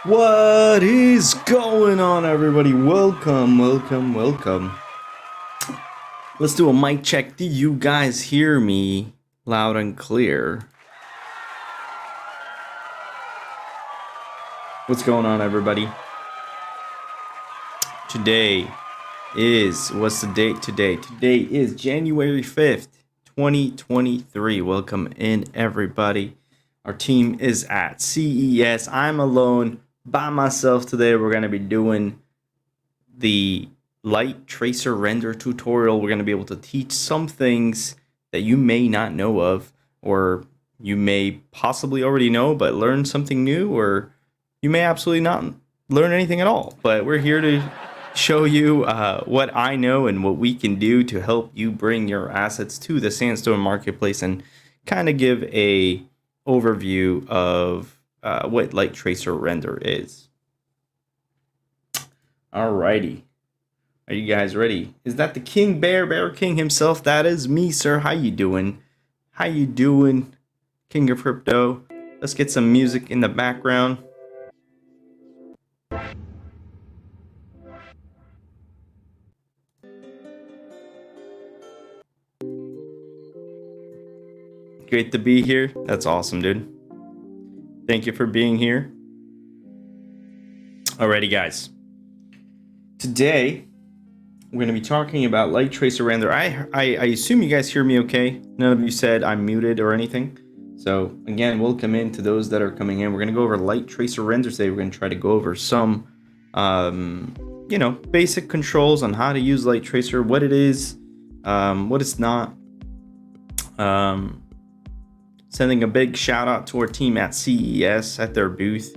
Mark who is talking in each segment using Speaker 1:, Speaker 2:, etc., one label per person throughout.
Speaker 1: What is going on, everybody? Welcome. Let's do a mic check. Do you guys hear me loud and clear? What's going on, everybody? What's the date today? Today is January 5th, 2023. Welcome in, everybody. Our team is at CES. I'm alone by myself today. We're going to be doing the light tracer render tutorial. We're going to be able to teach some things that you may not know of, or you may possibly already know but learn something new, or you may absolutely not learn anything at all. But we're here to show you what I know and what we can do to help you bring your assets to the Sandstorm marketplace, and kind of give a overview of what light tracer render is. Alrighty, are you guys ready? Is that the King Bear King himself? That is me, sir. How you doing? King of Crypto? Let's get some music in the background. Great to be here. That's awesome, dude. Thank you for being here. Alrighty, guys. Today, we're going to be talking about light tracer render. I assume you guys hear me okay. None of you said I'm muted or anything. So, again, welcome in to those that are coming in. We're going to go over light tracer render today. We're going to try to go over some, basic controls on how to use light tracer, what it is, what it's not. Sending a big shout out to our team at CES at their booth.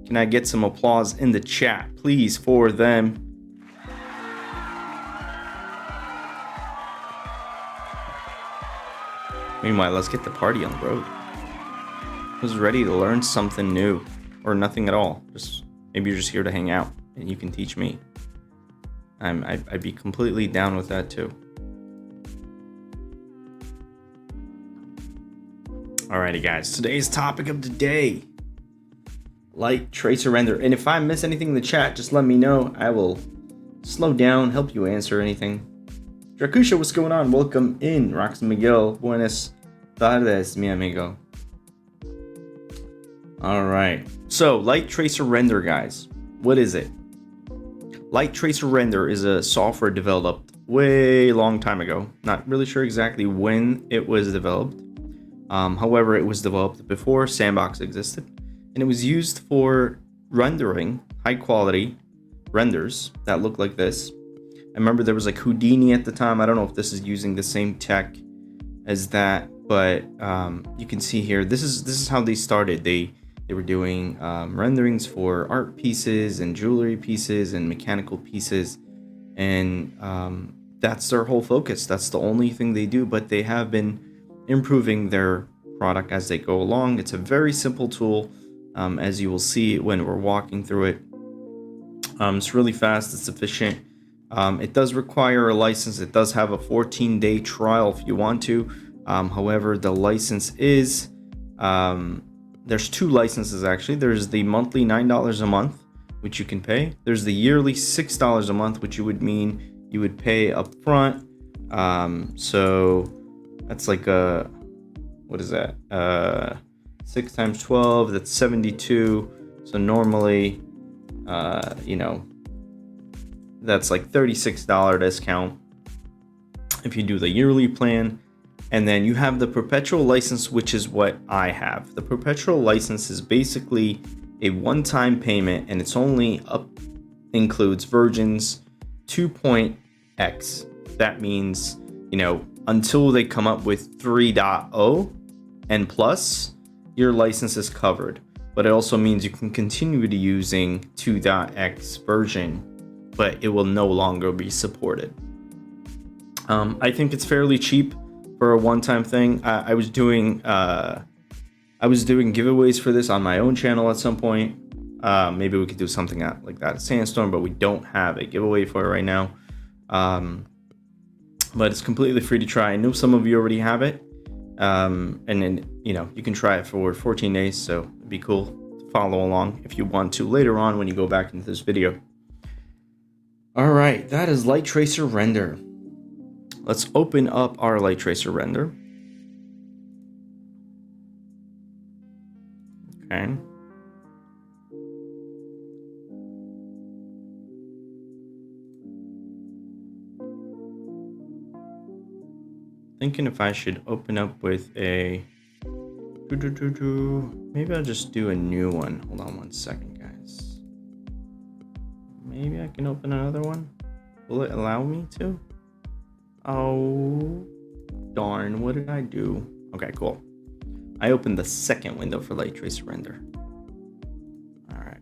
Speaker 1: Can I get some applause in the chat, please, for them? Meanwhile, let's get the party on the road. Who's ready to learn something new, or nothing at all? Maybe you're just here to hang out and you can teach me. I'd be completely down with that too. Alrighty, guys, today's topic of the day, light tracer render. And if I miss anything in the chat, just let me know. I will slow down, help you answer anything. Drakusha, what's going on? Welcome in. Rox Miguel, buenas tardes, mi amigo. Alright, so light tracer render, guys. What is it? Light tracer render is a software developed way long time ago. Not really sure exactly when it was developed. However, it was developed before Sandbox existed, and it was used for rendering high quality renders that look like this. I remember there was like Houdini at the time. I don't know if this is using the same tech as that, but you can see here, this is how they started. They were doing renderings for art pieces and jewelry pieces and mechanical pieces, and that's their whole focus. That's the only thing they do, but they have been improving their product as they go along. It's a very simple tool, as you will see when we're walking through it. It's really fast, it's efficient. It does require a license. It does have a 14-day trial if you want to. However, the license is, there's two licenses actually. There's the monthly $9 a month, which you can pay. There's the yearly $6 a month, which would mean you would pay up front. So that's like what is that? 6 times 12, that's 72. So normally, that's like $36 discount if you do the yearly plan. And then you have the perpetual license, which is what I have. The perpetual license is basically a one-time payment, and it's only includes versions 2.x. That means, until they come up with 3.0 and plus, your license is covered. But it also means you can continue to using 2.x version, but it will no longer be supported. I think it's fairly cheap for a one-time thing. I was doing giveaways for this on my own channel at some point. Maybe we could do something like that at Sandstorm, but we don't have a giveaway for it right now. But it's completely free to try. I know some of you already have it. And then, you can try it for 14 days, so it'd be cool follow along if you want to later on when you go back into this video. All right, that is Light Tracer Render. Let's open up our Light Tracer Render. Okay. Thinking if I should open up with a maybe I'll just do a new one. Hold on one second, guys. Maybe I can open another one. Will it allow me to? Oh darn, what did I do? Okay, cool. I opened the second window for Light Tracer Render. All right.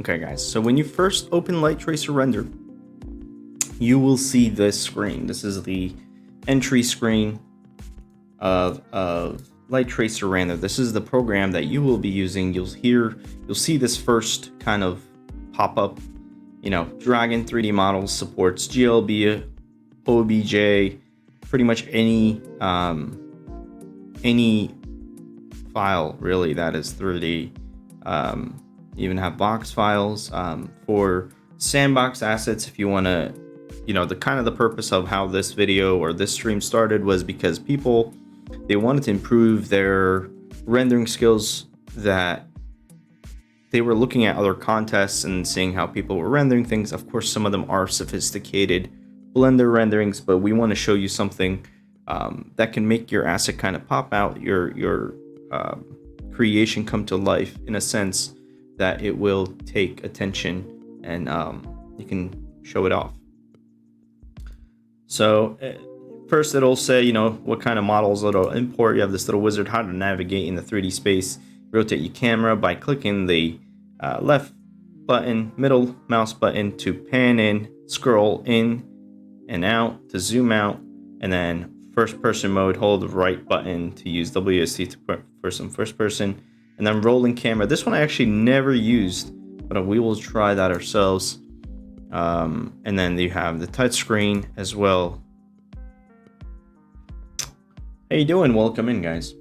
Speaker 1: Okay, guys, so when you first open Light Tracer Render, you will see this screen. This is the entry screen of Light Tracer Render. This is the program that you will be using. You'll see this first kind of pop up. You know, Dragon 3D models supports GLB, OBJ, pretty much any file really that is 3D. You even have box files for Sandbox assets if you want to. You know, the purpose of how this video or this stream started was because people, they wanted to improve their rendering skills, that they were looking at other contests and seeing how people were rendering things. Of course, some of them are sophisticated Blender renderings, but we want to show you something that can make your asset kind of pop out, your creation come to life in a sense that it will take attention and you can show it off. So first it'll say, you know, what kind of models it'll import. You have this little wizard, how to navigate in the 3D space. Rotate your camera by clicking the left button, middle mouse button to pan in, scroll in and out to zoom out, and then first person mode, hold the right button to use WSD to put for some first person, and then rolling camera. This one I actually never used, but we will try that ourselves. And then you have the touch screen as well. How you doing? Welcome in, guys.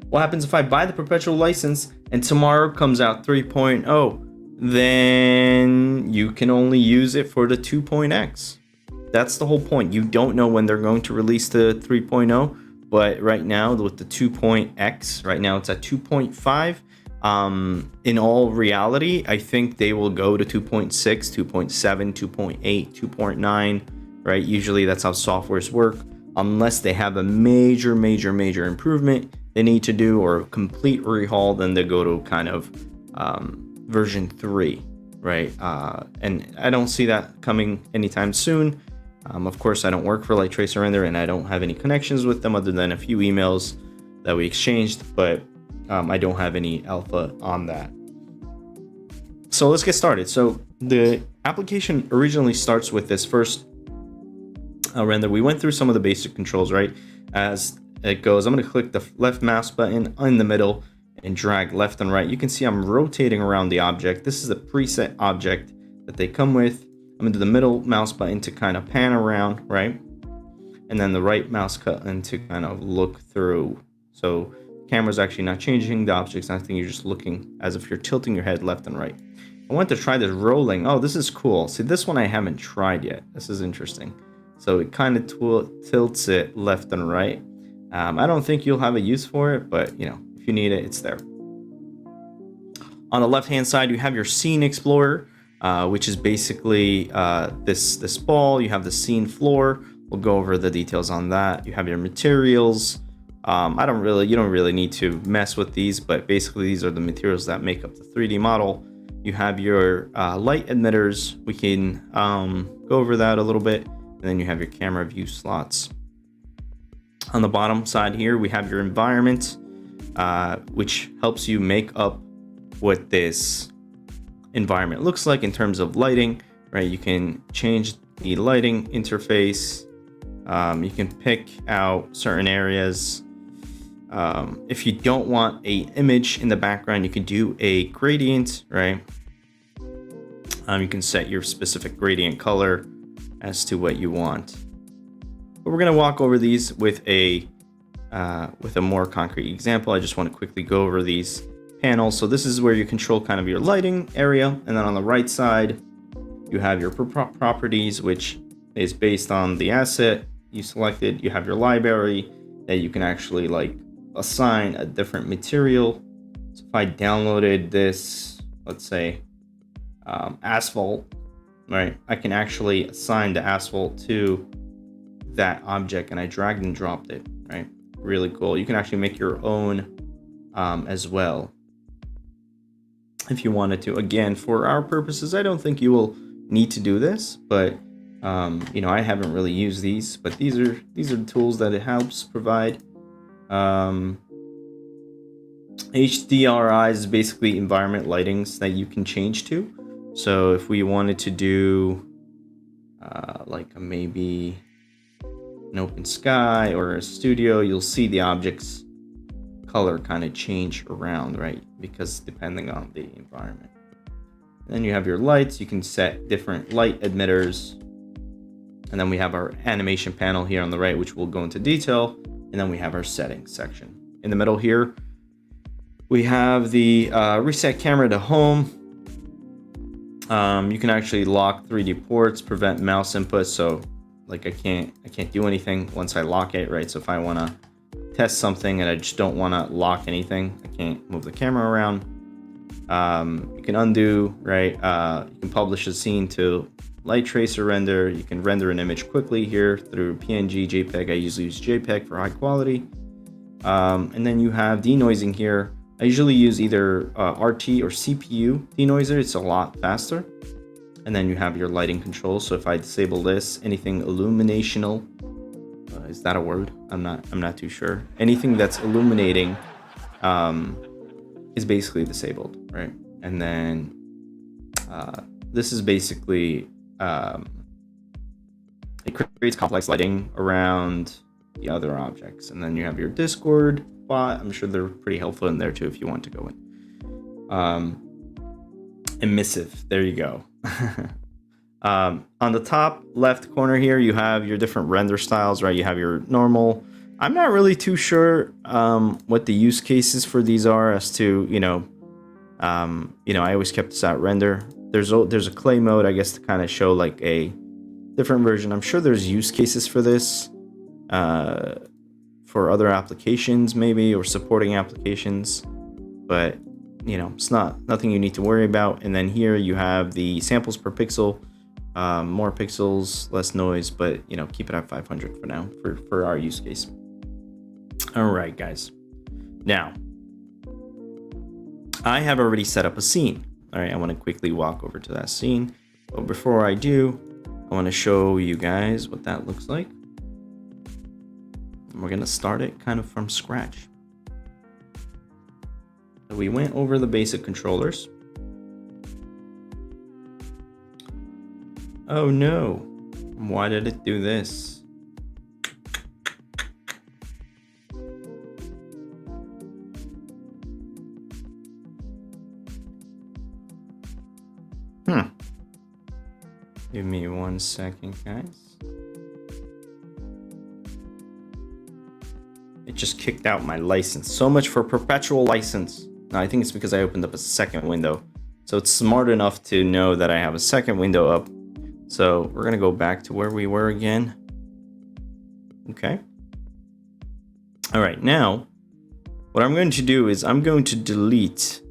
Speaker 1: What happens if I buy the perpetual license and tomorrow comes out 3.0? Then you can only use it for the 2.x. That's the whole point. You don't know when they're going to release the 3.0, but right now with the 2.x, right now it's at 2.5. In all reality, I think they will go to 2.6, 2.7, 2.8, 2.9, right? Usually that's how softwares work, unless they have a major improvement they need to do or a complete rehaul, then they go to kind of version 3, right? And I don't see that coming anytime soon. Of course, I don't work for Light Tracer Render and I don't have any connections with them other than a few emails that we exchanged, but I don't have any alpha on that. So let's get started. So the application originally starts with this first render. We went through some of the basic controls, right? As it goes, I'm going to click the left mouse button in the middle and drag left and right. You can see I'm rotating around the object. This is a preset object that they come with. I'm going to do the middle mouse button to kind of pan around, right? And then the right mouse button to kind of look through. So camera's actually not changing the objects. I think you're just looking as if you're tilting your head left and right. I want to try this rolling. Oh, this is cool. See, this one I haven't tried yet. This is interesting. So it kind of tilts it left and right. I don't think you'll have a use for it, but you know, if you need it, it's there. On the left-hand side, you have your Scene Explorer, which is basically this ball. You have the scene floor. We'll go over the details on that. You have your materials. You don't really need to mess with these, but basically these are the materials that make up the 3D model. You have your light emitters. We can go over that a little bit. And then you have your camera view slots. On the bottom side here, we have your environment, which helps you make up what this environment looks like in terms of lighting, right? You can change the lighting interface. You can pick out certain areas. If you don't want an image in the background, you can do a gradient, right? You can set your specific gradient color as to what you want. But we're going to walk over these with a with a more concrete example, I just want to quickly go over these panels. So this is where you control kind of your lighting area. And then on the right side, you have your properties, which is based on the asset you selected. You have your library that you can actually like assign a different material. So if I downloaded this, let's say asphalt, right? I can actually assign the asphalt to that object, and I dragged and dropped it, right? Really cool. You can actually make your own as well if you wanted to. Again, for our purposes, I don't think you will need to do this, but you know, I haven't really used these, but these are the tools that it helps provide. HDRI is basically environment lightings that you can change to. So if we wanted to do like maybe an open sky or a studio, you'll see the object's color kind of change around, right? Because depending on the environment. Then you have your lights. You can set different light emitters. And then we have our animation panel here on the right, which we'll go into detail. And then we have our settings section. In the middle here, we have the reset camera to home. You can actually lock 3D ports, prevent mouse input. So like I can't do anything once I lock it, right? So if I want to test something and I just don't want to lock anything, I can't move the camera around. You can undo, right? You can publish a scene to light tracer render. You can render an image quickly here through PNG, JPEG. I usually use JPEG for high quality. And then you have denoising here. I usually use either RT or CPU denoiser. It's a lot faster. And then you have your lighting control. So if I disable this, anything illuminational, is that a word? I'm not too sure. Anything that's illuminating is basically disabled, right? And then this is basically it creates complex lighting around the other objects. And then you have your Discord bot. I'm sure they're pretty helpful in there too if you want to go in. Emissive, there you go. On the top left corner here, you have your different render styles, right? You have your normal. I'm not really too sure what the use cases for these are as to, you know, I always kept this at render. There's a clay mode, I guess, to kind of show like a different version. I'm sure there's use cases for this for other applications maybe, or supporting applications, but you know, it's nothing you need to worry about. And then here you have the samples per pixel, more pixels, less noise, but you know, keep it at 500 for now for our use case. All right, guys. Now, I have already set up a scene. All right, I want to quickly walk over to that scene. But before I do, I want to show you guys what that looks like. And we're going to start it kind of from scratch. So we went over the basic controllers. Oh no, why did it do this? Give me 1 second, guys. It just kicked out my license. So much for perpetual license. Now, I think it's because I opened up a second window. So it's smart enough to know that I have a second window up. So we're going to go back to where we were again. Okay. All right. Now, what I'm going to do is I'm going to delete.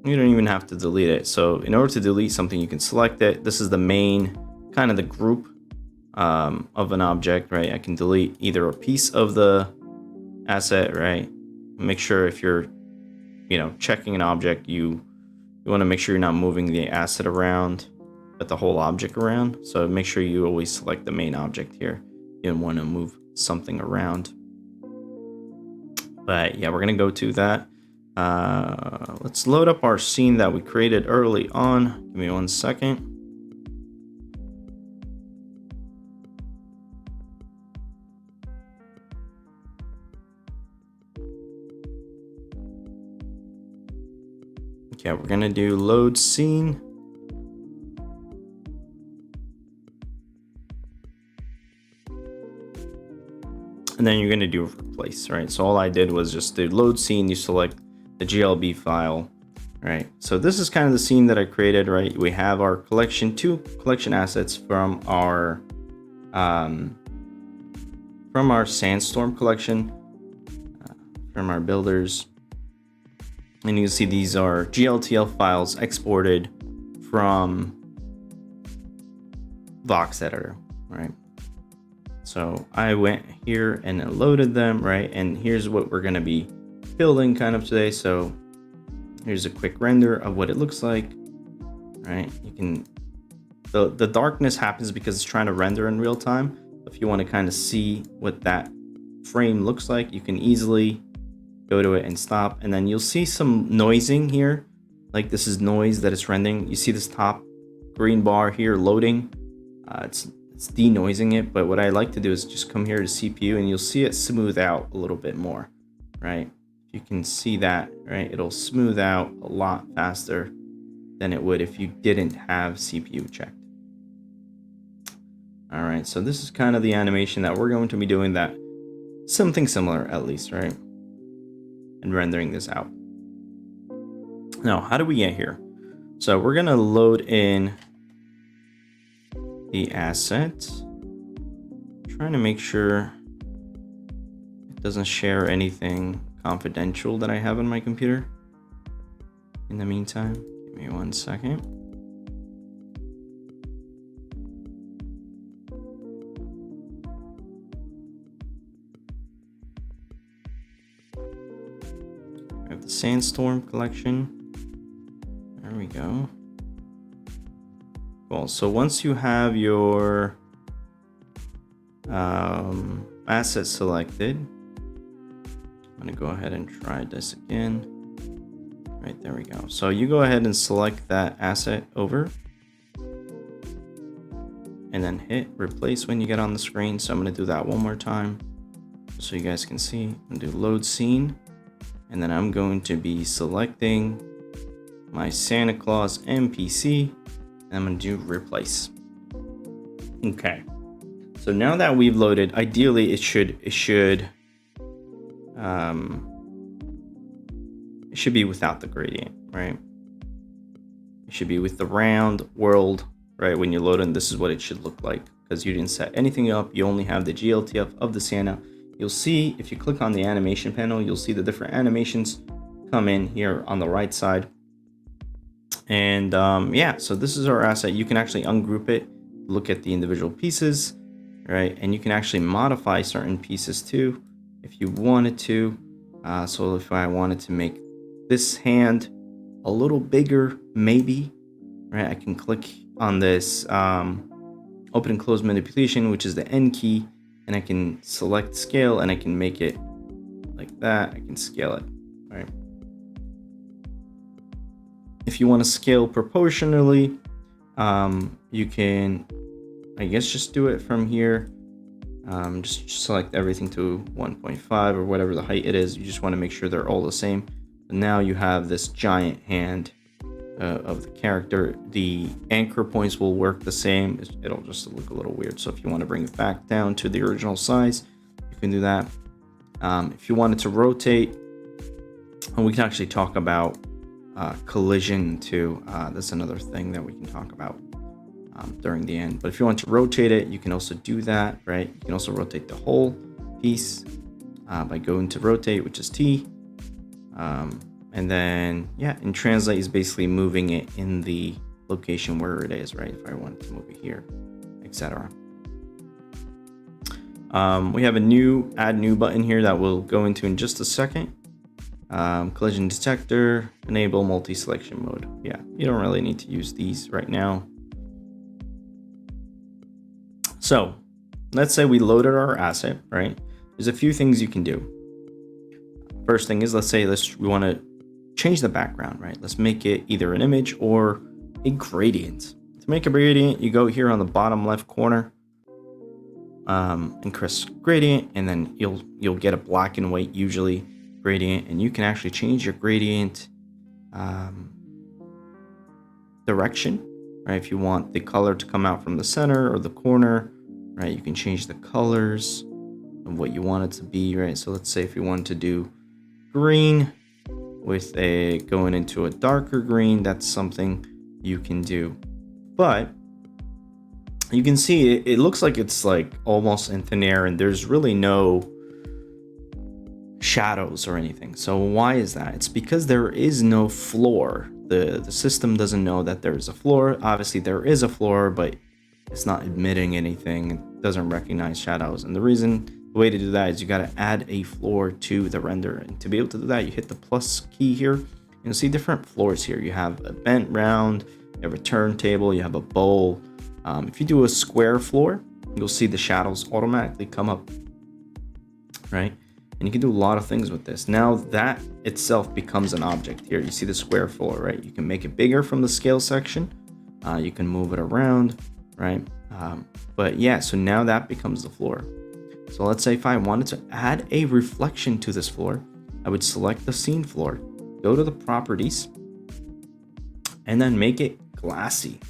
Speaker 1: You don't even have to delete it. So in order to delete something, you can select it. This is the main, kind of the group of an object, right? I can delete either a piece of the asset, right? Make sure if you're, you know, checking an object, you want to make sure you're not moving the asset around, but the whole object around. So make sure you always select the main object here. You don't want to move something around. But yeah, we're going to go to that. Let's load up our scene that we created early on. Give me 1 second. Okay, we're gonna do load scene. and then you're going to do replace, right? So all I did was just do load scene. You select the GLB file, right? So this is kind of the scene that I created, right? We have our collection, 2 collection assets from our Sandstorm collection, from our builders. And you can see these are GLTL files exported from Vox Editor, right? So I went here and loaded them, right? And here's what we're going to be building kind of today. So here's a quick render of what it looks like, right? You can, the darkness happens because it's trying to render in real time. If you want to kind of see what that frame looks like, you can easily go to it and stop, and then you'll see some noising here. Like this is noise that it's rendering. You see this top green bar here loading. It's denoising it, but what I like to do is just come here to CPU and you'll see it smooth out a little bit more, right? You can see that, right? It'll smooth out a lot faster than it would if you didn't have CPU checked. All right, so this is kind of the animation that we're going to be doing, that something similar at least, right? And rendering this out. Now, how do we get here? So we're gonna load in the asset. Trying to make sure it doesn't share anything confidential that I have on my computer. In the meantime, give me 1 second. I have the Sandstorm collection. There we go. Cool. So once you have your asset selected, I'm gonna go ahead and try this again. Right, there we go. So you go ahead and select that asset over and then hit replace when you get on the screen. So I'm gonna do that one more time so you guys can see, and do load scene. And then I'm going to be selecting my Santa Claus NPC. I'm going to do replace. Okay. So now that we've loaded, ideally it should be without the gradient, right? It should be with the round world, right? When you load in, this is what it should look like, because you didn't set anything up. You only have the GLTF of the Santa. You'll see, if you click on the animation panel, you'll see the different animations come in here on the right side. And yeah, so this is our asset. You can actually ungroup it, look at the individual pieces, right? And you can actually modify certain pieces too, if you wanted to. So if I wanted to make this hand a little bigger, maybe, right? I can click on this open and close manipulation, which is the N key, and I can select scale and I can make it like that. I can scale it, right? If you want to scale proportionally, you can, I guess, just do it from here. Just select everything to 1.5 or whatever the height it is. You just want to make sure they're all the same. And now you have this giant hand of the character. The anchor points will work the same. It'll just look a little weird. So if you want to bring it back down to the original size, you can do that. If you wanted to rotate, and we can actually talk about collision too. That's another thing that we can talk about during the end. But if you want to rotate it, you can also do that, right? You can also rotate the whole piece by going to rotate, which is T. And then, yeah, and translate is basically moving it in the location where it is, right? If I wanted to move it here, etc. We have a new add new button here that we'll go into in just a second. Collision detector, enable multi-selection mode. Yeah, you don't really need to use these right now. So let's say we loaded our asset, right? There's a few things you can do. First thing is, let's say we want to change the background, right? Let's make it either an image or a gradient. To make a gradient, you go here on the bottom left corner, increase gradient, and then you'll get a black and white usually gradient, and you can actually change your gradient direction, right? If you want the color to come out from the center or the corner, right? You can change the colors. of what you want it to be, right? So let's say if you wanted to do green with a going into a darker green, that's something you can do. But you can see it looks like it's like almost in thin air, and there's really no shadows or anything. So why is that? It's because there is no floor. The system doesn't know that there is a floor. Obviously there is a floor, but it's not admitting anything. It doesn't recognize shadows. And the way to do that is you got to add a floor to the render. And to be able to do that, you hit the plus key here. You'll see different floors here. You have a bent round, you have a turntable, you have a bowl. If you do a square floor, you'll see the shadows automatically come up, right? And you can do a lot of things with this. Now that itself becomes an object here. You see the square floor, right? You can make it bigger from the scale section. You can move it around, right? But yeah, so now that becomes the floor. So let's say if I wanted to add a reflection to this floor, I would select the scene floor, go to the properties, and then make it glassy.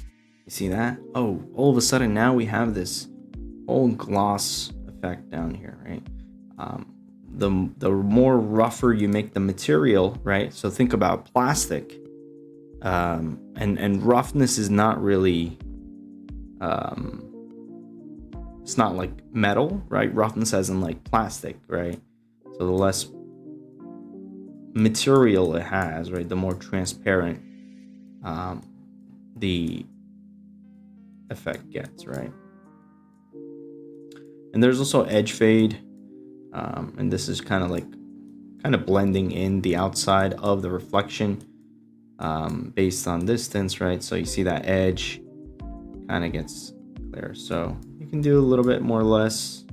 Speaker 1: You see that? Oh, all of a sudden now we have this whole gloss effect down here, right? The more rougher you make the material, right? So think about plastic, and roughness is not really, it's not like metal, right? Roughness as in like plastic, right? So the less material it has, right, the more transparent the effect gets, right? And there's also edge fade, and this is kind of blending in the outside of the reflection based on distance, right? So you see that edge kind of gets clear. So you can do a little bit more or less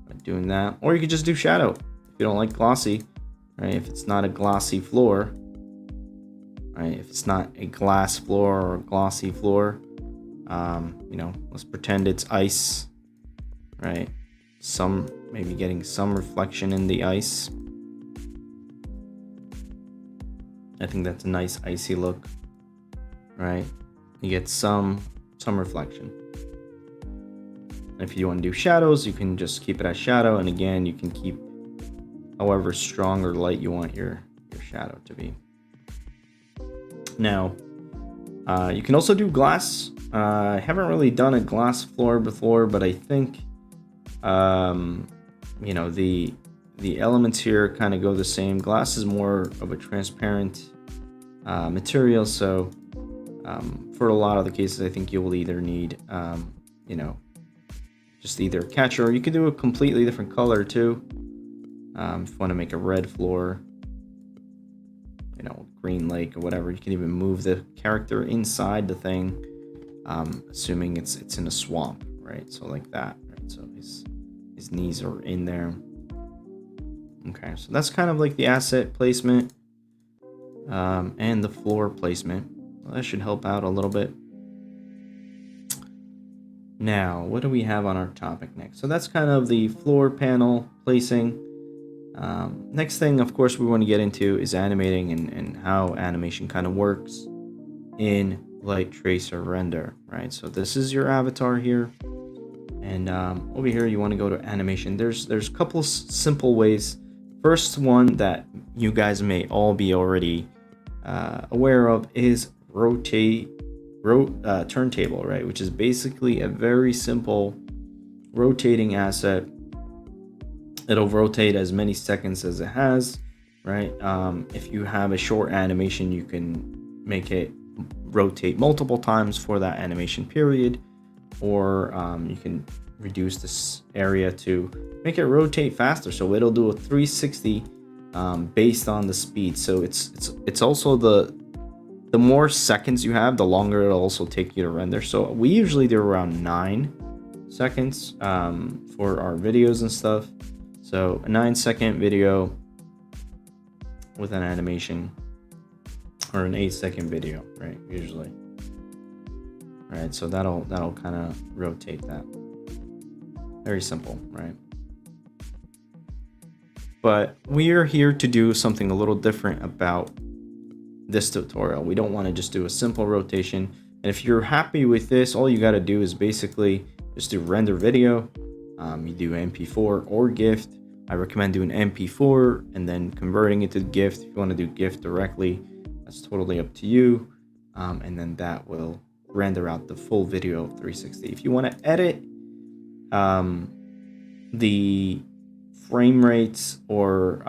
Speaker 1: by doing that, or you could just do shadow if you don't like glossy, right? If it's not a glossy floor, right? If it's not a glass floor or a glossy floor, you know, let's pretend it's ice, right? Maybe getting some reflection in the ice. I think that's a nice icy look, right? You get some reflection. And if you want to do shadows, you can just keep it as shadow, and again, you can keep however strong or light you want your shadow to be. Now, you can also do glass. I haven't really done a glass floor before, but I think you know, the elements here kind of go the same. Glass is more of a transparent material, so for a lot of the cases I think you will either need you know, just either a catcher, or you could do a completely different color too. If you want to make a red floor, you know, green lake or whatever, you can even move the character inside the thing, assuming it's in a swamp, right? So like that, right? So his knees are in there. Okay, so that's kind of like the asset placement and the floor placement. Well, that should help out a little bit. Now, what do we have on our topic next? So that's kind of the floor panel placing. Next thing, of course, we want to get into is animating and how animation kind of works in Light Tracer Render, right? So this is your avatar here, and over here you want to go to animation. There's a couple simple ways. First one that you guys may all be already aware of is turntable, right? Which is basically a very simple rotating asset. It'll rotate as many seconds as it has, right? If you have a short animation, you can make it rotate multiple times for that animation period, or you can reduce this area to make it rotate faster, so it'll do a 360 based on the speed. So it's also the more seconds you have, the longer it'll also take you to render. So we usually do around 9 seconds for our videos and stuff. So a 9-second video with an animation, or an 8-second video, right? Usually, right? So that'll kind of rotate that. Very simple, right? But we are here to do something a little different about this tutorial. We don't want to just do a simple rotation. And if you're happy with this, all you got to do is basically just do render video. You do MP4 or GIF. I recommend doing MP4 and then converting it to GIF. If you want to do GIF directly, that's totally up to you. And then that will render out the full video of 360. If you want to edit the frame rates or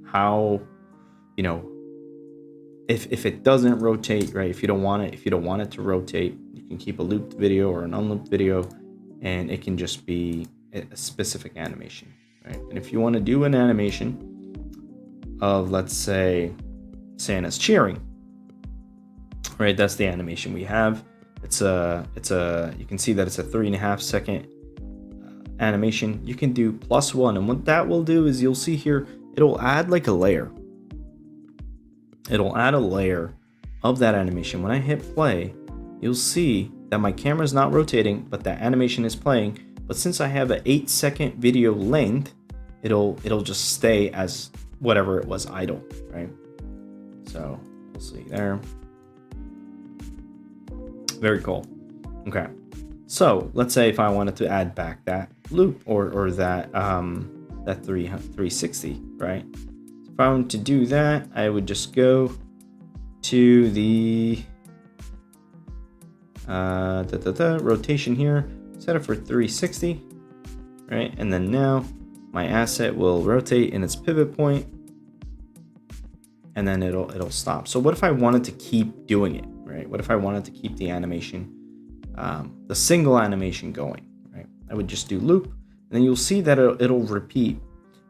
Speaker 1: how, you know, if it doesn't rotate, right? If you don't want it to rotate, you can keep a looped video or an unlooped video, and it can just be a specific animation, right? And if you want to do an animation of, let's say, Santa's cheering, right? That's the animation we have. It's a you can see that it's a 3.5 second animation. You can do +1, and what that will do is, you'll see here, it'll add like a layer. It'll add a layer of that animation. When I hit play, you'll see that my camera is not rotating, but the animation is playing. But since I have an 8-second video length, it'll just stay as whatever it was idle, right? So we'll see there. Very cool. Okay. So let's say if I wanted to add back that loop or that 360, right? If I wanted to do that, I would just go to the rotation here, set it for 360, right? And then now my asset will rotate in its pivot point, and then it'll stop. So what if I wanted to keep doing it, right? What if I wanted to keep the animation, the single animation going, right? I would just do loop, and then you'll see that it'll repeat,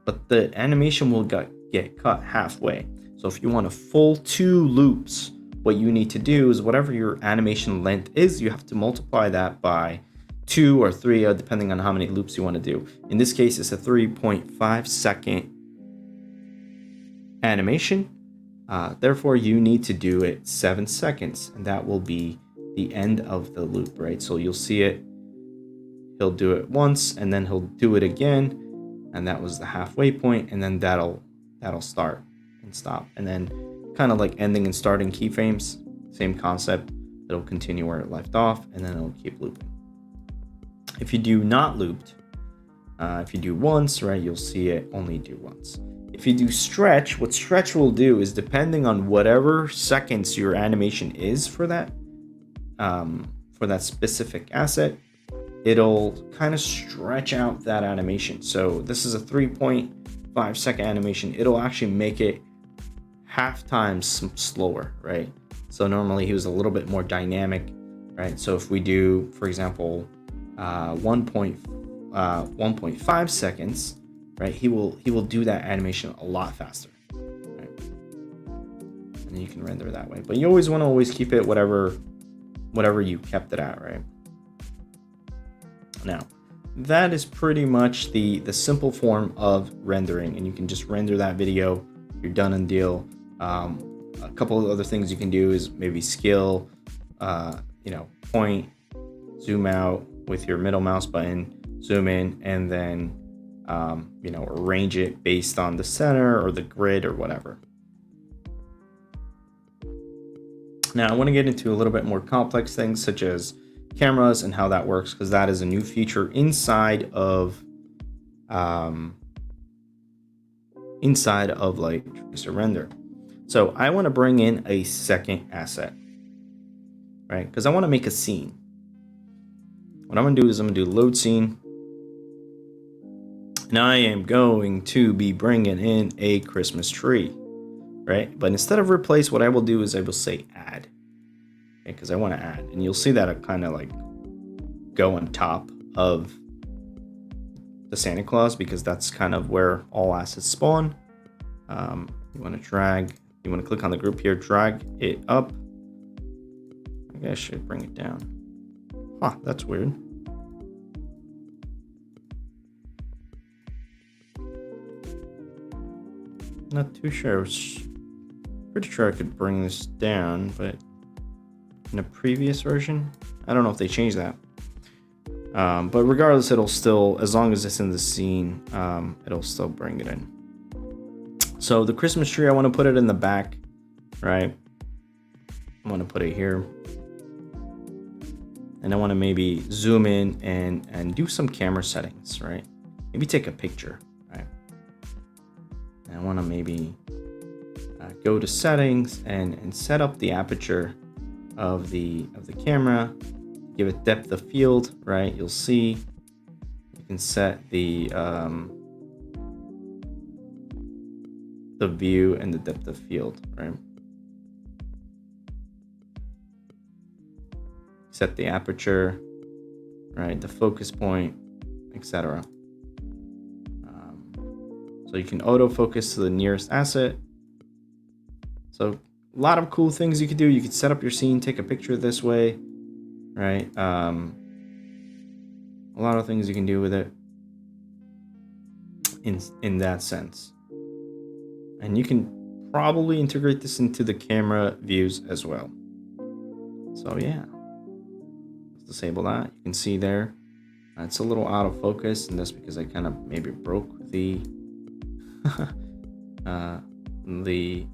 Speaker 1: but the animation will get cut halfway. So if you want a full 2 loops, what you need to do is, whatever your animation length is, you have to multiply that by 2 or 3, depending on how many loops you want to do. In this case, it's a 3.5 second animation. Therefore, you need to do it 7 seconds, and that will be the end of the loop, right? So you'll see it. He'll do it once, and then he'll do it again, and that was the halfway point, and then that'll start and stop, and then kind of like ending and starting keyframes, same concept. It'll continue where it left off, and then it'll keep looping. If you do not looped, if you do once, right, you'll see it only do once. If you do stretch, what stretch will do is, depending on whatever seconds your animation is for that specific asset, it'll kind of stretch out that animation. So this is a 3.5 second animation. It'll actually make it half times slower, right? So normally he was a little bit more dynamic, right? So if we do, for example, 1.5 seconds, right? He will do that animation a lot faster, right? And you can render that way. But you always want to keep it whatever you kept it at, right? Now, that is pretty much the simple form of rendering, and you can just render that video. You're done and deal. A couple of other things you can do is maybe scale, point, zoom out with your middle mouse button, zoom in, and then arrange it based on the center or the grid or whatever. Now, I want to get into a little bit more complex things, such as cameras and how that works, because that is a new feature inside of Light Tracer Render. So I want to bring in a second asset, right? Because I want to make a scene. What I'm going to do is I'm going to do load scene, and I am going to be bringing in a Christmas tree, right? But instead of replace, what I will do is I will say add, okay? Because I want to add, and you'll see that I kind of like go on top of the Santa Claus, because that's kind of where all assets spawn. You want to click on the group here, drag it up. I guess I should bring it down. Huh, that's weird. Not too sure. Pretty sure I could bring this down, but in a previous version, I don't know if they changed that. But regardless, it'll still, as long as it's in the scene, it'll still bring it in. So the Christmas tree, I want to put it in the back, right? I want to put it here. and I want to maybe zoom in and do some camera settings, right? Maybe take a picture, right? And I want to maybe go to settings and set up the aperture of the camera. Give it depth of field, right? You'll see you can set the view and the depth of field, right? Set the aperture, right? The focus point, etc. So you can autofocus to the nearest asset. So a lot of cool things you could do. You could set up your scene, take a picture this way, right? A lot of things you can do with it in that sense. And you can probably integrate this into the camera views as well. So yeah, let's disable that. You can see there, it's a little out of focus, and that's because I kind of maybe broke the the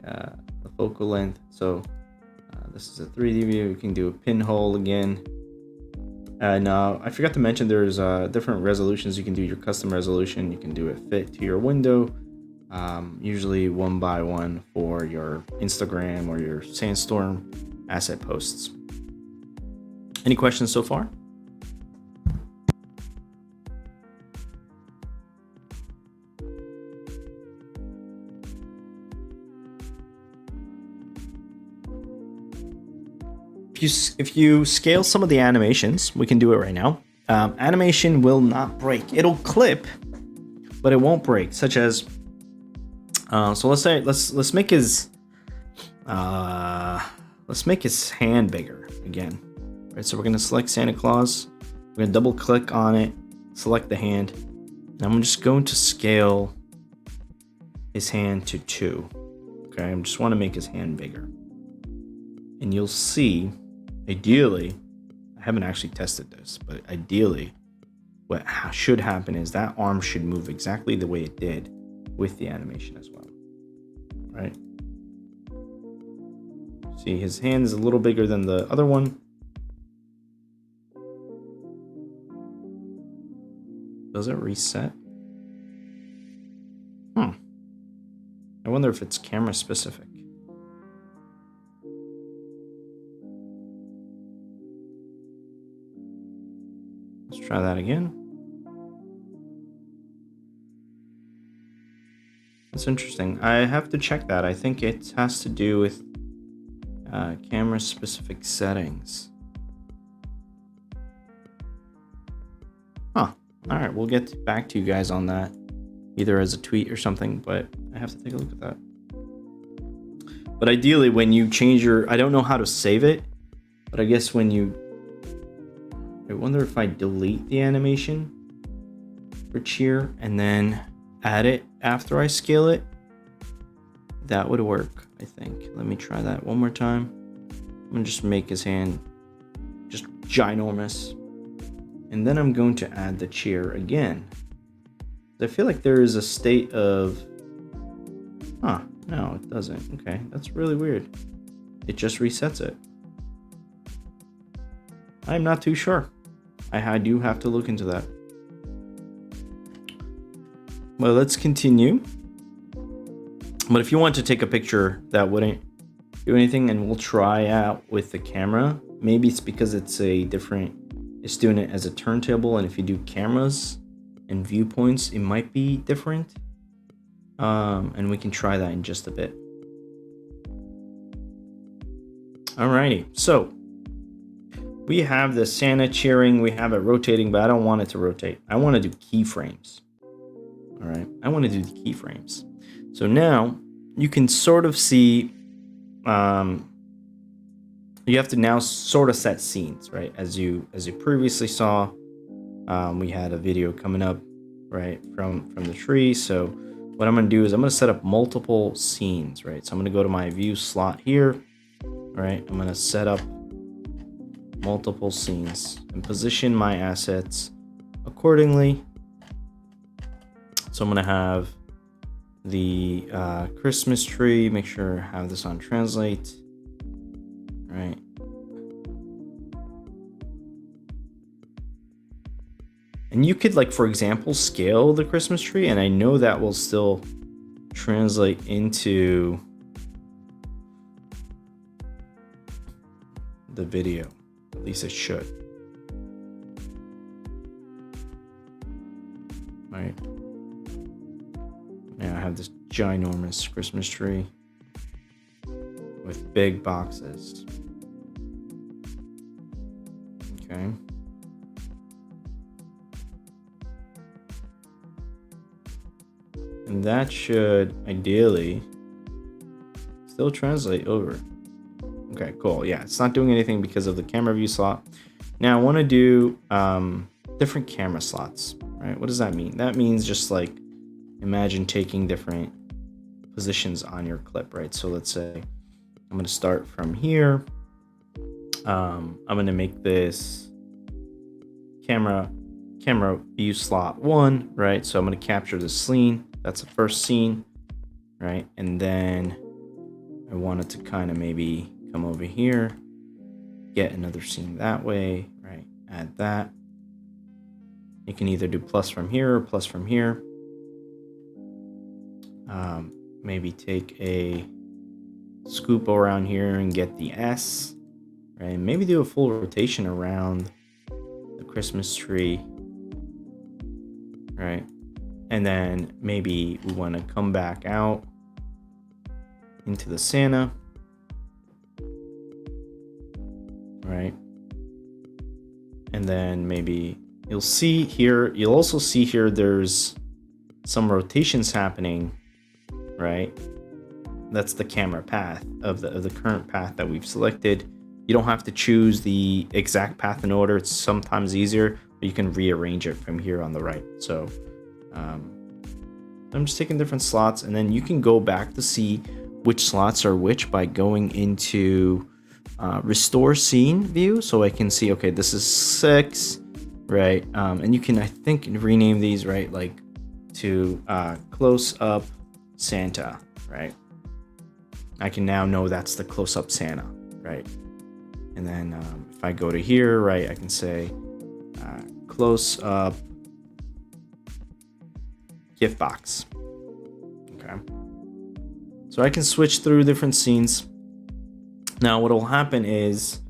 Speaker 1: focal length. So this is a 3D view. You can do a pinhole again. Now I forgot to mention there's different resolutions. You can do your custom resolution. You can do it fit to your window. Usually 1x1 for your Instagram or your Sandstorm asset posts. Any questions so far? If you scale some of the animations, we can do it right now. Animation will not break. It'll clip, but it won't break. Such as, so let's make his hand bigger again. Right. So we're gonna select Santa Claus. We're gonna double click on it, select the hand, and I'm just going to scale his hand to 2. Okay, I just want to make his hand bigger, and you'll see. Ideally, I haven't actually tested this, but ideally, what should happen is that arm should move exactly the way it did with the animation as well, right? See, his hand is a little bigger than the other one. Does it reset? I wonder if it's camera specific. Let's try that again. That's interesting. I have to check that. I think it has to do with camera specific settings. Huh. All right, we'll get back to you guys on that, either as a tweet or something, but I have to take a look at that. But ideally, when you change I don't know how to save it, but I guess when you, I wonder if I delete the animation for cheer and then add it after I scale it, that would work, I think. Let me try that one more time. I'm gonna just make his hand just ginormous. And then I'm going to add the cheer again. I feel like there is a state of, no, it doesn't. Okay, that's really weird. It just resets it. I'm not too sure. I do have to look into that. Well, let's continue. But if you want to take a picture that wouldn't do anything, and we'll try out with the camera. Maybe it's because it's doing it as a turntable, and if you do cameras and viewpoints, it might be different. And we can try that in just a bit. Alrighty, so we have the Santa cheering, we have it rotating, but I don't want it to rotate. I want to do keyframes. All right, I want to do the keyframes. So now you can sort of see, you have to now sort of set scenes, right? As you previously saw, we had a video coming up, right, from the tree. So what I'm going to do is I'm going to set up multiple scenes, right? So I'm going to go to my view slot here, right? I'm going to set up multiple scenes and position my assets accordingly. So I'm going to have the Christmas tree, make sure I have this on translate, right? And you could, like, for example, scale the Christmas tree, and I know that will still translate into the video. At least it should. Right. Now I have this ginormous Christmas tree with big boxes. Okay. And that should ideally still translate over. Okay, cool. Yeah, it's not doing anything because of the camera view slot. Now I want to do different camera slots, right? What does that mean? That means just like imagine taking different positions on your clip, right? So let's say I'm going to start from here. I'm going to make this camera view slot 1, right? So I'm going to capture the scene. That's the first scene, right? And then I want it to kind of maybe come over here, get another scene that way, right? Add that. You can either do plus from here or plus from here. Maybe take a scoop around here and get the S, right? Maybe do a full rotation around the Christmas tree, right? And then maybe we want to come back out into the Santa, right? And then maybe you'll see here, you'll also see here there's some rotations happening, right? That's the camera path of the current path that we've selected. You don't have to choose the exact path in order. It's sometimes easier, but you can rearrange it from here on the right. So I'm just taking different slots, and then you can go back to see which slots are which by going into restore scene view. So I can see, okay, this is 6, right? And you can, I think, rename these, right? Like to close up Santa, right? I can now know that's the close up Santa, right? And then if I go to here, right, I can say close up gift box. Okay. So I can switch through different scenes. Now what will happen is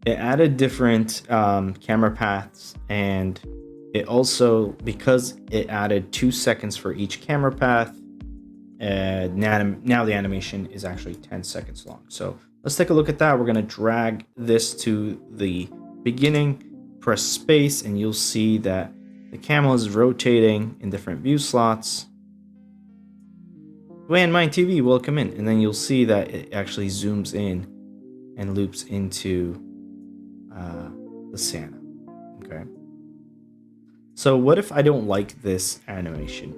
Speaker 1: it added different camera paths, and it also, because it added 2 seconds for each camera path, now the animation is actually 10 seconds long. So let's take a look at that. We're going to drag this to the beginning, press space, and you'll see that the camera is rotating in different view slots. When my TV will come in, and then you'll see that it actually zooms in and loops into the Santa. Okay. So what if I don't like this animation?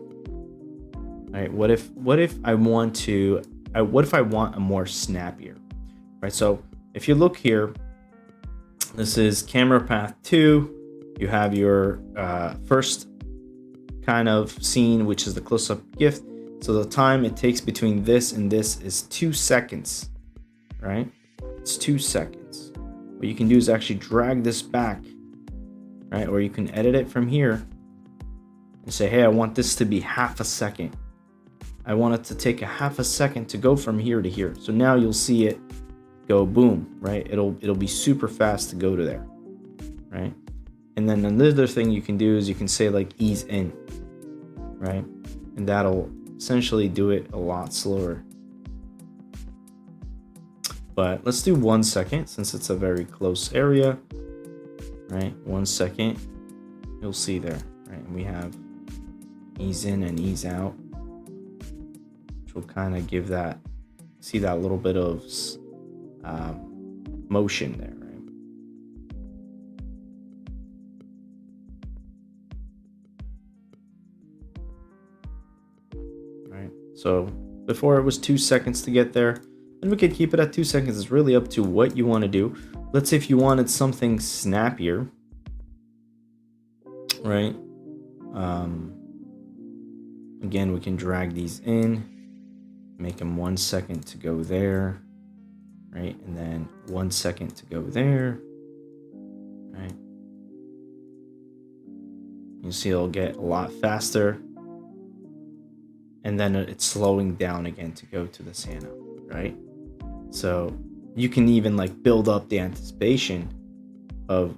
Speaker 1: All right. What if I want to? What if I want a more snappier? Right. So if you look here, this is camera path 2. You have your first kind of scene, which is the close-up gift. So the time it takes between this and this is 2 seconds, right? It's 2 seconds. What you can do is actually drag this back, right? Or you can edit it from here and say, hey, I want this to be half a second. I want it to take a half a second to go from here to here. So now you'll see it go boom, right? It'll be super fast to go to there, right? And then another thing you can do is you can say like ease in, right? And that'll essentially do it a lot slower. But let's do 1 second since it's a very close area, right? 1 second, you'll see there, right? And we have ease in and ease out, which will kind of give that, see that little bit of motion there. So before it was 2 seconds to get there, and we could keep it at 2 seconds. It's really up to what you want to do. Let's say if you wanted something snappier, right? Again, we can drag these in, make them 1 second to go there, right? And then 1 second to go there, right? You see it'll get a lot faster. And then it's slowing down again to go to the Santa, right? So you can even like build up the anticipation of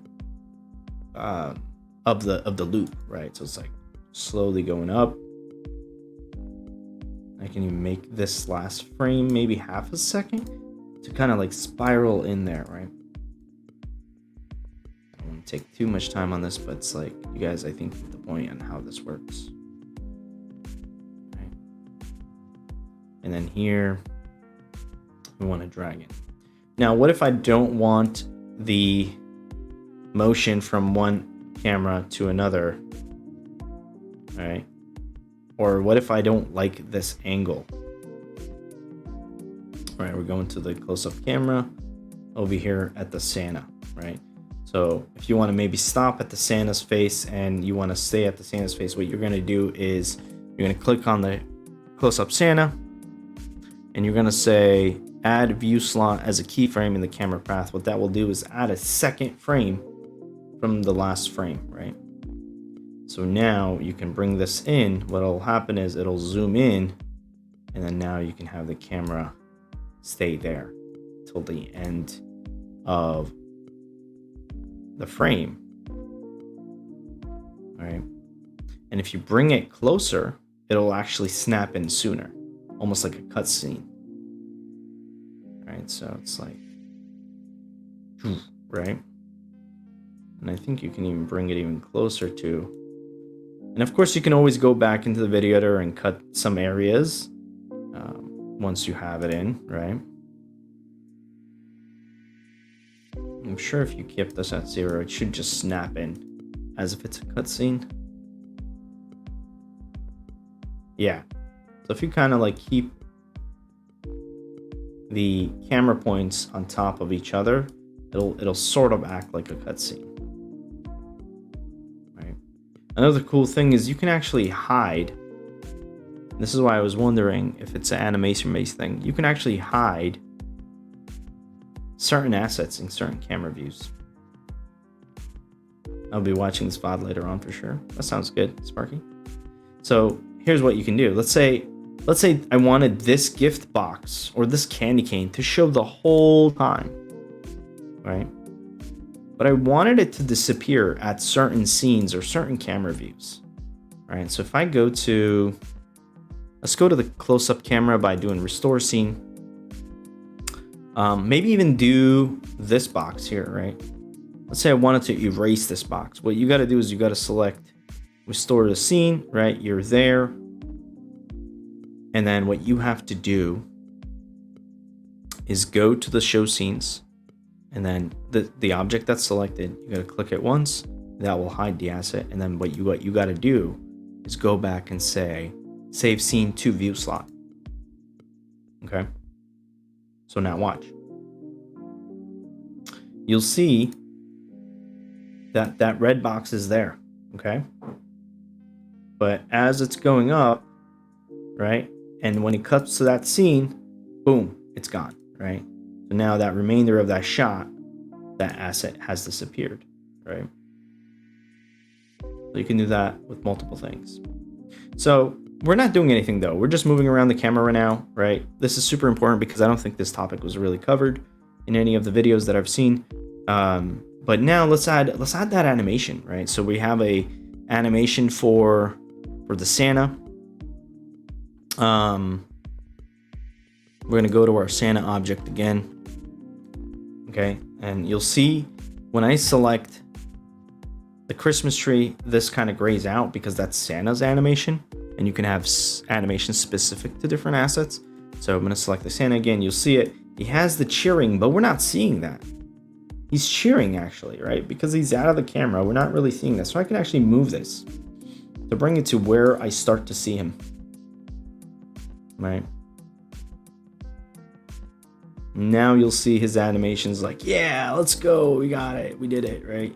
Speaker 1: the loop, right? So it's like slowly going up. I can even make this last frame maybe half a second to kind of like spiral in there, right? I don't want to take too much time on this, but it's like you guys, I think, get the point on how this works. Right? And then here we want to drag it. Now, what if I don't want the motion from one camera to another? All right. Or what if I don't like this angle? All right, we're going to the close-up camera over here at the Santa, right? So if you want to maybe stop at the Santa's face and you want to stay at the Santa's face, what you're going to do is you're going to click on the close-up Santa and you're going to say add view slot as a keyframe in the camera path. What that will do is add a second frame from the last frame, right? So now you can bring this in. What'll happen is it'll zoom in, and then now you can have the camera stay there till the end of the frame. All right. And if you bring it closer, it'll actually snap in sooner, almost like a cutscene. Right, so it's like, right? And I think you can even bring it even closer to. And of course, you can always go back into the video editor and cut some areas once you have it in, right? I'm sure if you keep this at 0, it should just snap in as if it's a cutscene. Yeah. So if you kind of like keep the camera points on top of each other, it'll sort of act like a cutscene. Right. Another cool thing is you can actually hide. This is why I was wondering if it's an animation-based thing. You can actually hide certain assets in certain camera views. I'll be watching this VOD later on for sure. That sounds good, Sparky. So here's what you can do. Let's say I wanted this gift box or this candy cane to show the whole time, right? But I wanted it to disappear at certain scenes or certain camera views, right? So if I go to, let's go to the close-up camera by doing restore scene. Maybe even do this box here, right? Let's say I wanted to erase this box. What you got to do is you got to select restore the scene, right? You're there. And then what you have to do is go to the show scenes, and then the object that's selected, you got to click it once. That will hide the asset. And then what you got to do is go back and say save scene to view slot. Okay. So now watch. You'll see that red box is there. Okay. But as it's going up, right? And when it cuts to that scene, boom, it's gone, right? So now that remainder of that shot, that asset has disappeared, right? So you can do that with multiple things. So we're not doing anything though. We're just moving around the camera now, right? This is super important because I don't think this topic was really covered in any of the videos that I've seen. But now let's add that animation, right? So we have a animation for the Santa. We're gonna go to our Santa object again. Okay, and you'll see when I select the Christmas tree, this kind of grays out because that's Santa's animation, and you can have animations specific to different assets. So I'm gonna select the Santa again. You'll see it. He has the cheering, but we're not seeing that. He's cheering actually, right? Because he's out of the camera, we're not really seeing this. So I can actually move this to bring it to where I start to see him. Right. Now you'll see his animations like, yeah, let's go. We got it. We did it, right?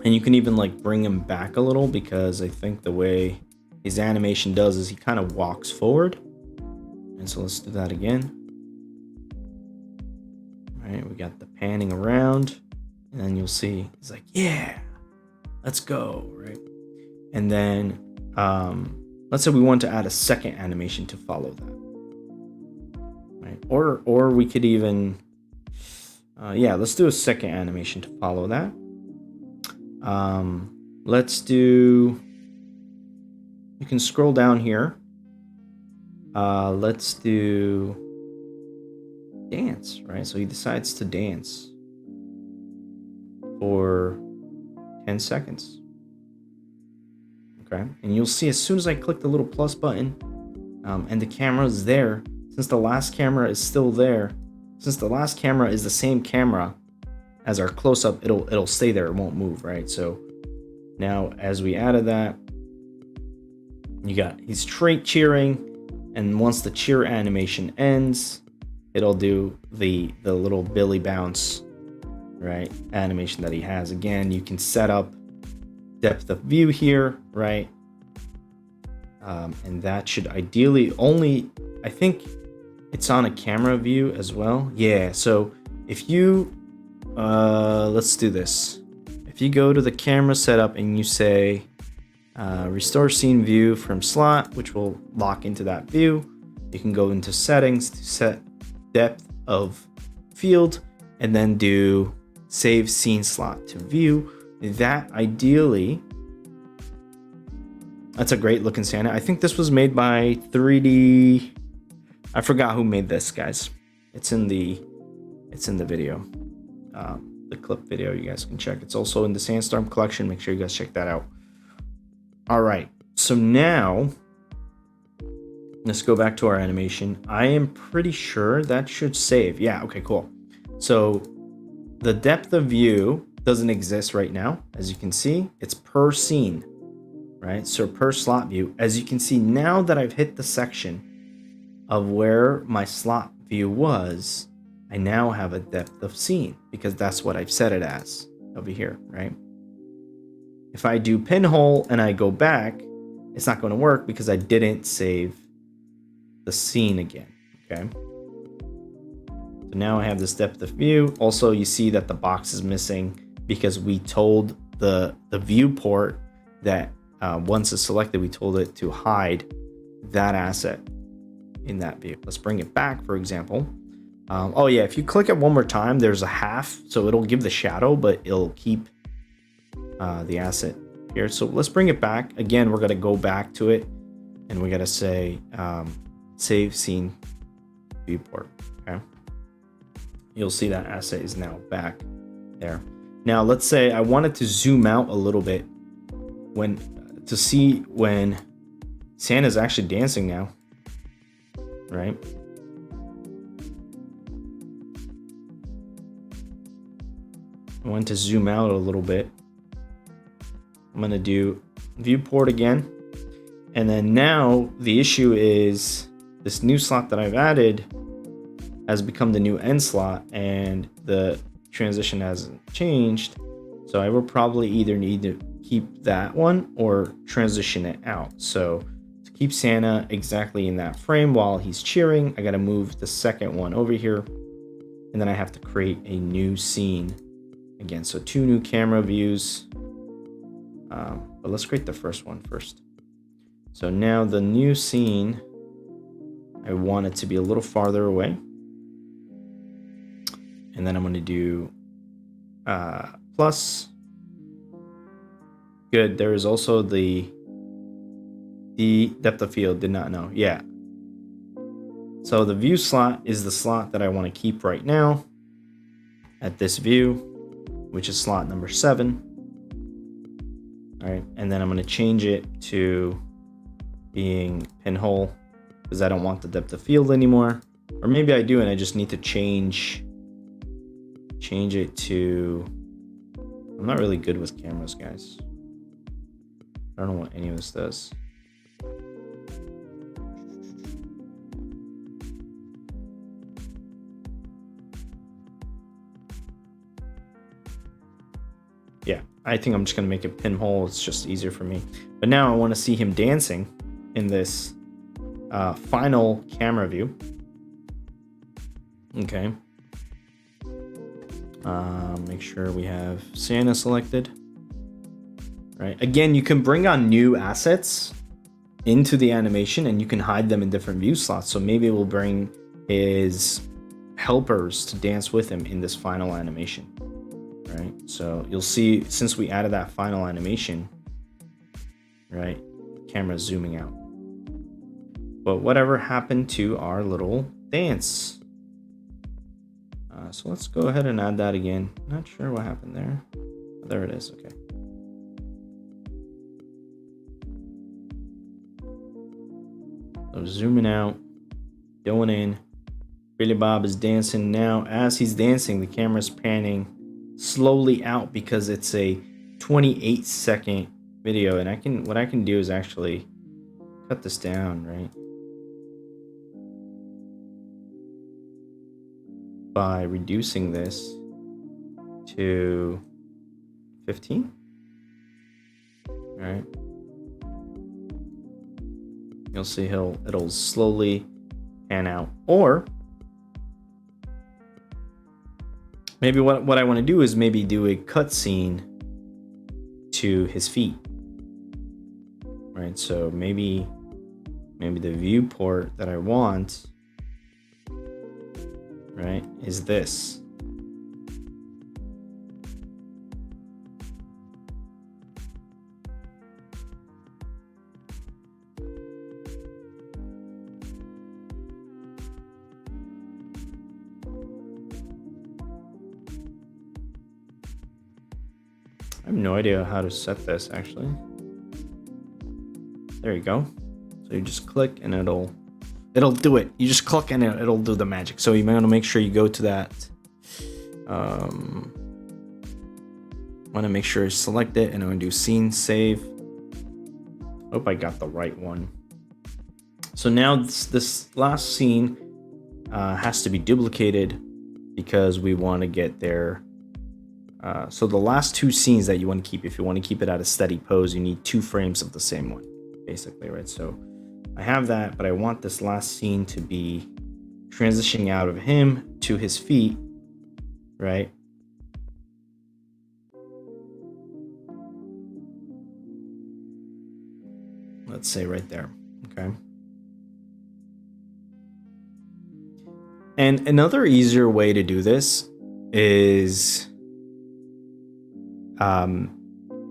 Speaker 1: And you can even like bring him back a little because I think the way his animation does is he kind of walks forward. And so let's do that again. All right, we got the panning around and then you'll see he's like, yeah, Let's go, right? And then let's say we want to add a second animation to follow that, right? Or we could even, yeah, let's do a second animation to follow that. Let's do, you can scroll down here. Let's do dance, right? So he decides to dance for 10 seconds. Okay, and you'll see as soon as I click the little plus button, and the camera is there, since the last camera is still there, since the last camera is the same camera as our close-up, it'll stay there, it won't move, right? So now as we added that, you got, he's cheering, and once the cheer animation ends, it'll do the little Billy bounce, right, animation that he has. Again, you can set up depth of view here, right? And that should ideally only, I think it's on a camera view as well. Yeah, so if you, let's do this. If you go to the camera setup and you say, restore scene view from slot, which will lock into that view, you can go into settings to set depth of field and then do save scene slot to view. That ideally, that's a great looking Santa. I think this was made by 3D. I forgot who made this, guys. It's in the video, the clip video. You guys can check. It's also in the Sandstorm collection. Make sure you guys check that out. All right. So now let's go back to our animation. I am pretty sure that should save. Yeah. Okay. Cool. So the depth of view doesn't exist right now. As you can see, it's per scene, right? So per slot view. As you can see, now that I've hit the section of where my slot view was, I now have a depth of scene because that's what I've set it as over here, right? If I do pinhole and I go back, it's not going to work because I didn't save the scene again, okay? So now I have this depth of view. Also, you see that the box is missing because we told the viewport that once it's selected, we told it to hide that asset in that view. Let's bring it back, for example. Oh yeah, if you click it one more time, there's a half, so it'll give the shadow, but it'll keep the asset here. So let's bring it back. Again, we're gonna go back to it and we gotta say save scene viewport, okay? You'll see that asset is now back there. Now let's say I wanted to zoom out a little bit to see when Santa's actually dancing now, right? I want to zoom out a little bit. I'm going to do viewport again. And then now the issue is this new slot that I've added has become the new end slot and the transition hasn't changed. So I will probably either need to keep that one or transition it out. So to keep Santa exactly in that frame while he's cheering, I got to move the second one over here. And then I have to create a new scene again. So 2 new camera views. But let's create the first one first. So now the new scene, I want it to be a little farther away. And then I'm going to do plus. Good. There is also the depth of field. Did not know. Yeah. So the view slot is the slot that I want to keep right now at this view, which is slot number 7. All right. And then I'm going to change it to being pinhole because I don't want the depth of field anymore. Or maybe I do and I just need to change it to, I'm not really good with cameras, guys. I don't know what any of this does. Yeah, I think I'm just gonna make it pinhole. It's just easier for me. But now I want to see him dancing in this final camera view. Okay. Make sure we have Santa selected. right? Again, you can bring on new assets into the animation and you can hide them in different view slots. So maybe we'll bring his helpers to dance with him in this final animation, right? So you'll see, since we added that final animation, right, camera zooming out. But whatever happened to our little dance? So let's go ahead and add that again. Not sure what happened there. Oh, there it is. Okay. So zooming out, going in. Billy Bob is dancing now. As he's dancing, the camera's panning slowly out because it's a 28-second video, and what I can do is actually cut this down, right? By reducing this to 15, right? You'll see it'll slowly pan out. Or maybe what I want to do is maybe do a cutscene to his feet, right? So maybe the viewport that I want, right, is this. I have no idea how to set this actually. There you go. So you just click and it'll do it. You just click and it'll do the magic. So you might want to make sure you go to that. Want to make sure you select it, and I'm going to do scene save. Hope I got the right one. So now this last scene has to be duplicated because we want to get there. So the last two scenes that you want to keep, if you want to keep it at a steady pose, you need 2 frames of the same one, basically, right? So I have that, but I want this last scene to be transitioning out of him to his feet, right? Let's say right there, okay? And another easier way to do this is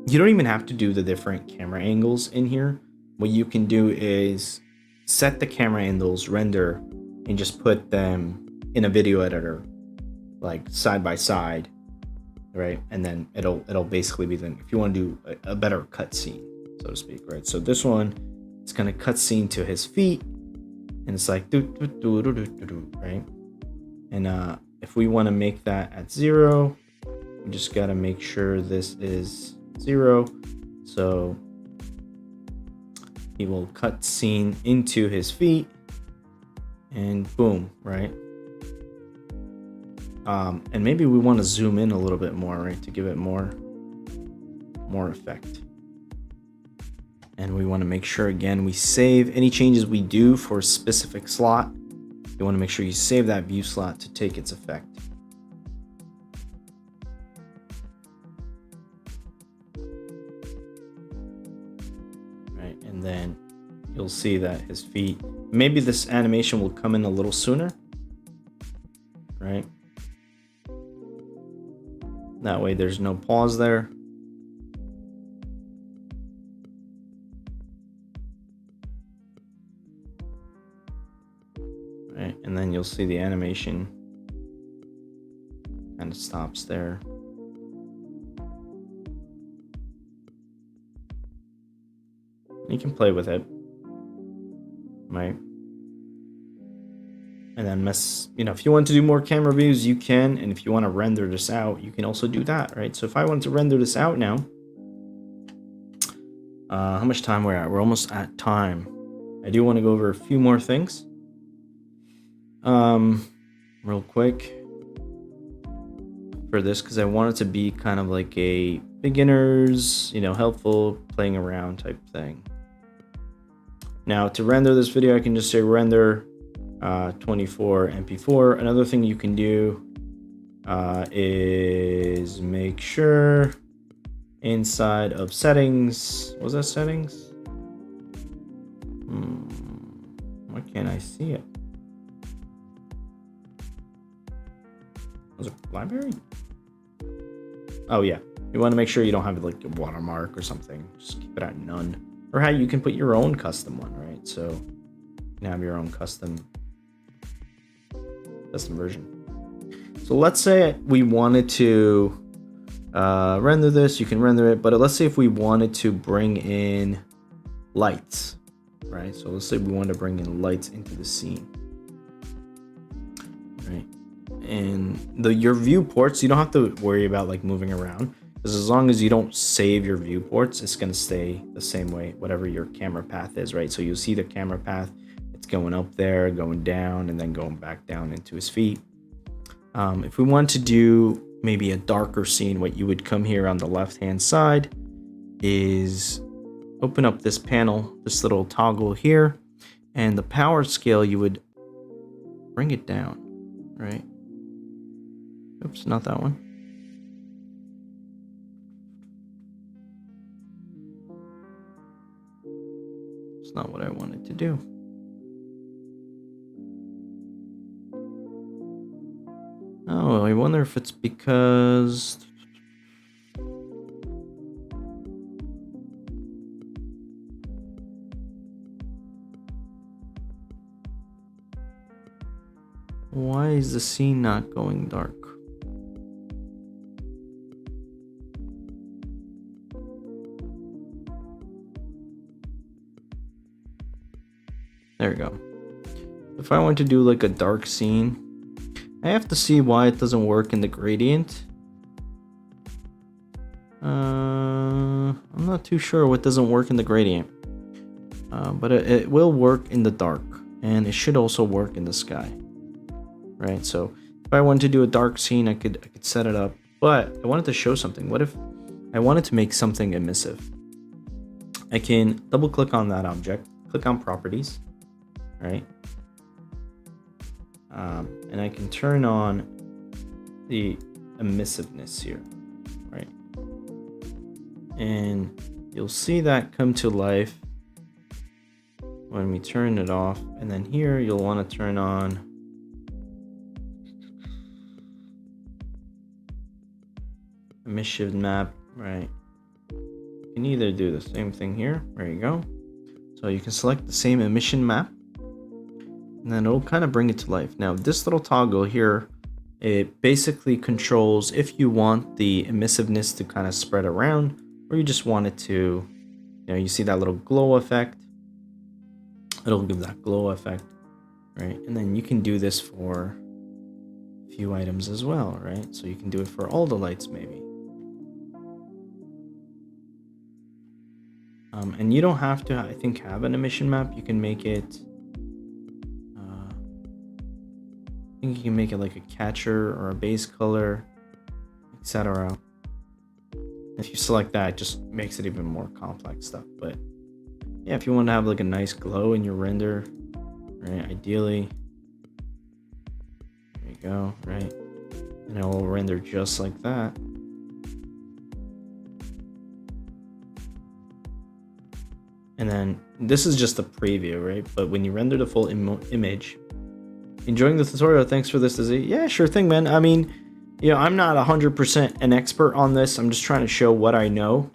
Speaker 1: you don't even have to do the different camera angles in here. What you can do is set the camera angles, render, and just put them in a video editor, like side by side, right? And then it'll basically be then, if you want to do a better cut scene, so to speak, right? So this one, it's gonna cut scene to his feet, and it's like right? And if we want to make that at 0, we just gotta make sure this is 0. So he will cut scene into his feet, and boom, right? And maybe we want to zoom in a little bit more, right, to give it more effect. And we want to make sure, again, we save any changes we do for a specific slot. You want to make sure you save that view slot to take its effect. Right, and then you'll see that his feet, maybe this animation will come in a little sooner, right? That way there's no pause there. Right, and then you'll see the animation kind of stops there. You can play with it, right? And then if you want to do more camera views, you can. And if you want to render this out, you can also do that, right? So if I want to render this out now, how much time we're at? We're almost at time. I do want to go over a few more things. Real quick for this, because I want it to be kind of like a beginner's, helpful playing around type thing. Now to render this video, I can just say render 24 MP4. Another thing you can do is make sure inside of settings. Was that settings? Why can't I see it? Was it library? Oh yeah, you want to make sure you don't have like a watermark or something. Just keep it at none. Or how you can put your own custom one, right? So you can have your own custom version. So let's say we wanted to render this. You can render it, but let's say if we wanted to bring in lights, right? So let's say we want to bring in lights into the scene, right? And your viewports, you don't have to worry about like moving around, because as long as you don't save your viewports, it's going to stay the same way, whatever your camera path is, right? So you'll see the camera path, it's going up there, going down, and then going back down into his feet. If we want to do maybe a darker scene, what you would come here on the left hand side is open up this panel, this little toggle here, and the power scale, you would bring it down, right? Oops, not that one. It's not what I wanted to do. Oh, I wonder if it's because why is the scene not going dark? There we go. If I want to do like a dark scene, I have to see why it doesn't work in the gradient. I'm not too sure what doesn't work in the gradient, but it will work in the dark, and it should also work in the sky, right? So if I wanted to do a dark scene, I could set it up, but I wanted to show something. What if I wanted to make something emissive? I can double click on that object, click on properties, right? And I can turn on the emissiveness here, right? And you'll see that come to life when we turn it off. And then here you'll want to turn on emission map, right? You can either do the same thing here. There you go. So you can select the same emission map, and then it'll kind of bring it to life. Now this little toggle here, it basically controls if you want the emissiveness to kind of spread around, or you just want it to, you see that little glow effect, it'll give that glow effect, right? And then you can do this for a few items as well, right? So you can do it for all the lights maybe. And you don't have to, I think, have an emission map. You can make it, I think you can make it like a catcher or a base color, etc. If you select that, it just makes it even more complex stuff. But yeah, if you want to have like a nice glow in your render, right, ideally, there you go, right, and it will render just like that. And then this is just a preview, right? But when you render the full image, enjoying the tutorial, thanks for this, Dizzy. Yeah, sure thing, man. I mean, I'm not 100% an expert on this. I'm just trying to show what I know.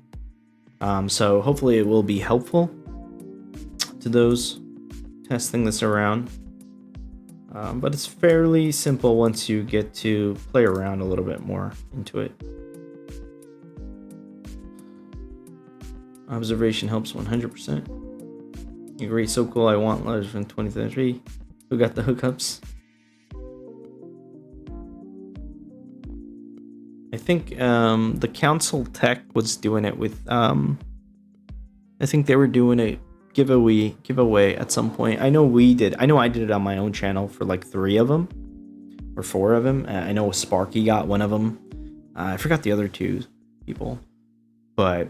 Speaker 1: So hopefully it will be helpful to those testing this around. But it's fairly simple once you get to play around a little bit more into it. Observation helps 100%. You agree, so cool. I want letters from 2033. Who got the hookups? I think the Council Tech was doing it with I think they were doing a giveaway at some point. I know we did. I know I did it on my own channel for like 3 of them or 4 of them. I know Sparky got one of them. I forgot the other 2 people, but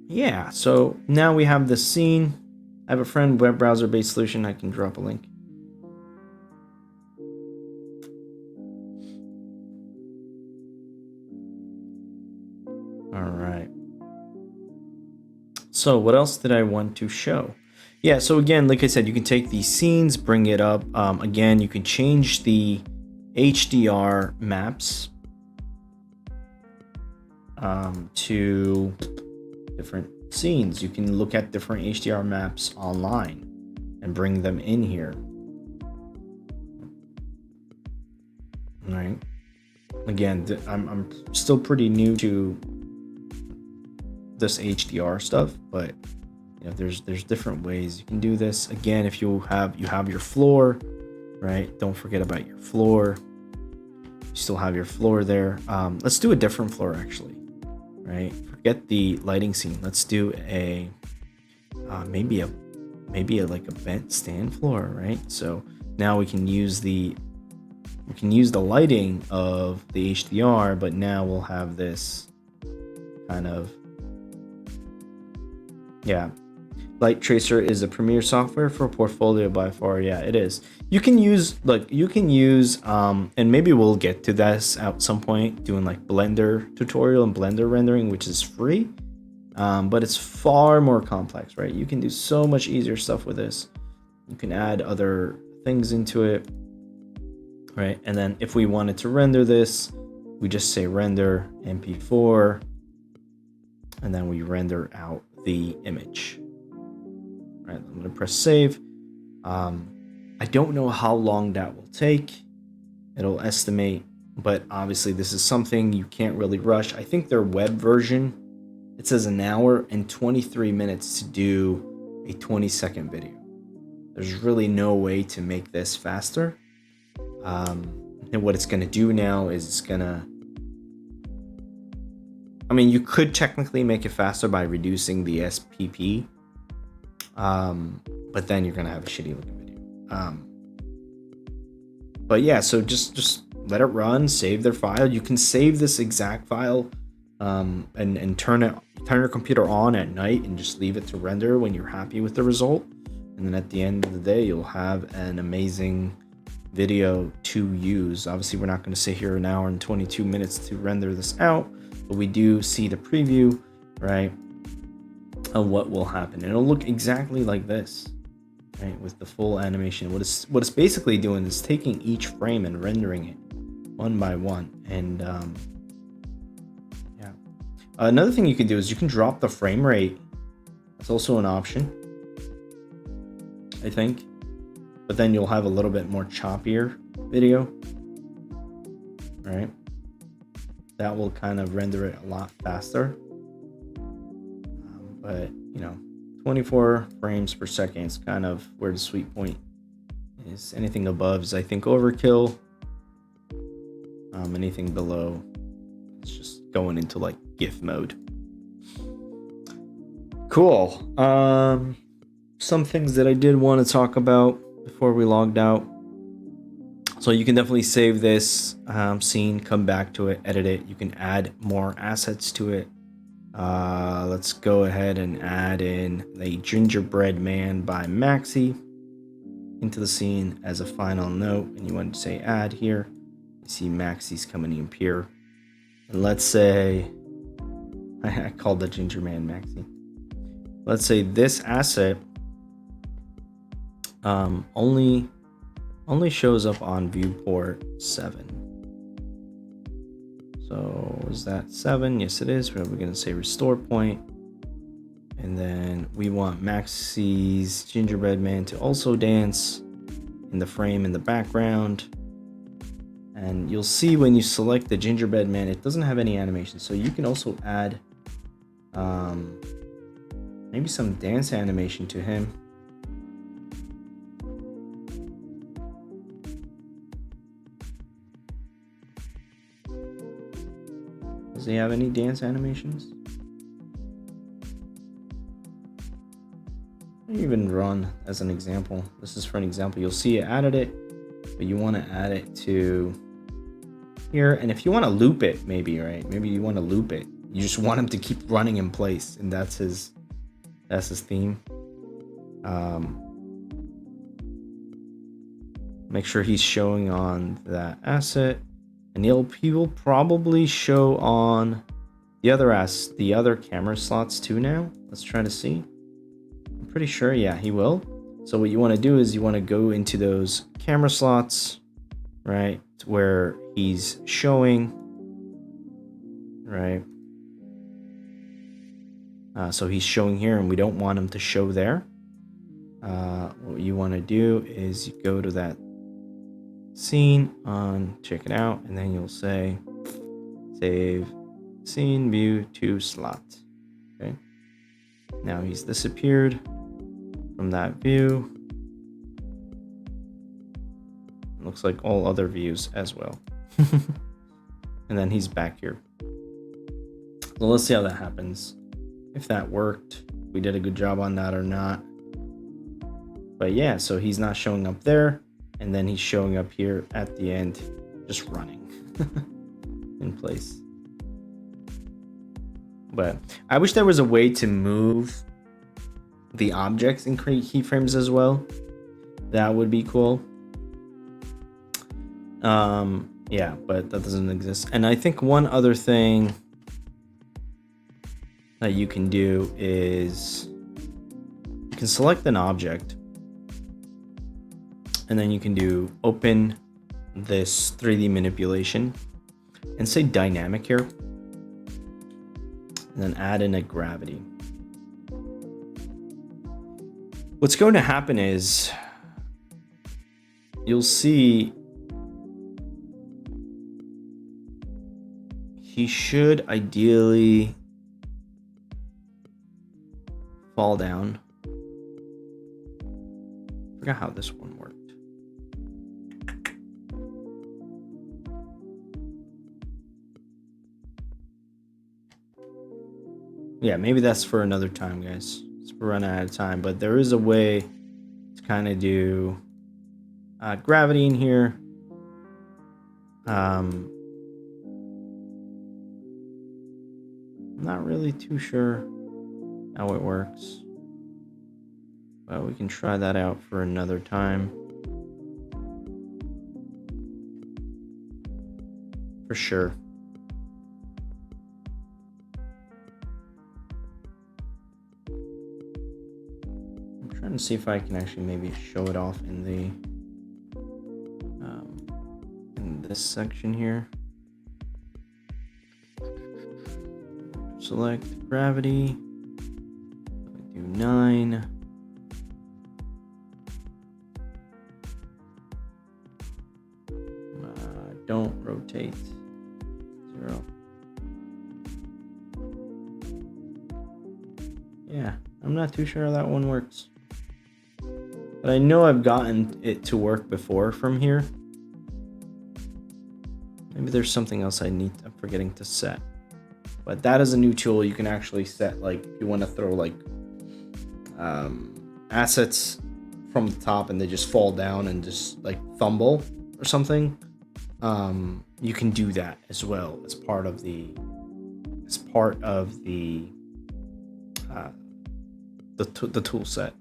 Speaker 1: yeah. So now we have this scene. I have a friend, web browser based solution. I can drop a link. So what else did I want to show? Yeah, so again, like I said, you can take these scenes, bring it up. Again, you can change the HDR maps to different scenes. You can look at different HDR maps online and bring them in here. All right. Again, I'm still pretty new to this HDR stuff, but you know, there's different ways you can do this. Again, if you have your floor, right? Don't forget about your floor. You still have your floor there. Let's do a different floor actually, right? Forget the lighting scene. Let's do a maybe a like a bent stand floor, right? So now we can use the lighting of the HDR, but now we'll have this kind of, yeah. Light Tracer is a premier software for portfolio by far. Yeah, it is. You can use and maybe we'll get to this at some point, doing like Blender tutorial and Blender rendering, which is free, but it's far more complex, right? You can do so much easier stuff with this. You can add other things into it, right? And then if we wanted to render this, we just say render MP4, and then we render out the image. Right, I'm going to press save. I don't know how long that will take. It'll estimate, but obviously this is something you can't really rush. I think their web version, it says 1 hour and 23 minutes to do a 20-second video. There's really no way to make this faster. And what it's going to do now is it's going to, I mean, you could technically make it faster by reducing the SPP. But then you're gonna have a shitty looking video. But yeah, so just let it run, save their file. You can save this exact file, and turn your computer on at night and just leave it to render when you're happy with the result. And then at the end of the day, you'll have an amazing video to use. Obviously, we're not going to sit here 1 hour and 22 minutes to render this out, but we do see the preview, right? Of what will happen. It'll look exactly like this, right, with the full animation. What it's basically doing is taking each frame and rendering it one by one. And yeah, another thing you can do is you can drop the frame rate. That's also an option, I think, but then you'll have a little bit more choppier video, right? That will kind of render it a lot faster. But you know, 24 frames per second is kind of where the sweet point is. Anything above is, I think, overkill. Anything below, it's just going into like GIF mode. Cool. Some things that I did want to talk about before we logged out. So you can definitely save this scene, come back to it, edit it. You can add more assets to it. Let's go ahead and add in the gingerbread man by Maxi into the scene as a final note. And you want to say add here. You see Maxi's coming in here. And let's say, I called the ginger man Maxi. Let's say this asset only shows up on viewport 7. So is that 7? Yes, it is. We're going to say restore point. And then we want Maxi's gingerbread man to also dance in the frame in the background. And you'll see when you select the gingerbread man, it doesn't have any animation. So you can also add maybe some dance animation to him. Does he have any dance animations? Even run as an example. This is for an example. You'll see it added it, but you want to add it to here. And if you want to loop it, maybe, right? Maybe you want to loop it. You just want him to keep running in place, and that's his theme. Make sure he's showing on that asset. And he will probably show on the other camera slots too now. Let's try to see. I'm pretty sure, yeah, he will. So what you want to do is you want to go into those camera slots, right, where he's showing, right? So he's showing here, and we don't want him to show there. What you want to do is you go to that scene on, check it out, and then you'll say save scene view to slot. Okay, now he's disappeared from that view. It looks like all other views as well. And then he's back here. So let's see how that happens, if that worked, we did a good job on that or not. But yeah, so he's not showing up there, and then he's showing up here at the end, just running in place. But I wish there was a way to move the objects and create keyframes as well. That would be cool. Yeah, but that doesn't exist. And I think one other thing that you can do is you can select an object, and then you can do open this 3D manipulation and say dynamic here, and then add in a gravity. What's going to happen is you'll see he should ideally fall down. I forgot how this one worked. Yeah, maybe that's for another time, guys. We're running out of time, but there is a way to kind of do gravity in here. I'm not really too sure how it works, but we can try that out for another time. For sure. And see if I can actually maybe show it off in the in this section here. Select gravity, do 9. Don't rotate 0. Yeah, I'm not too sure how that one works. But I know I've gotten it to work before from here. Maybe there's something else I'm forgetting to set. But that is a new tool. You can actually set, like, if you want to throw like assets from the top and they just fall down and just like fumble or something. You can do that as well as part of the tool set.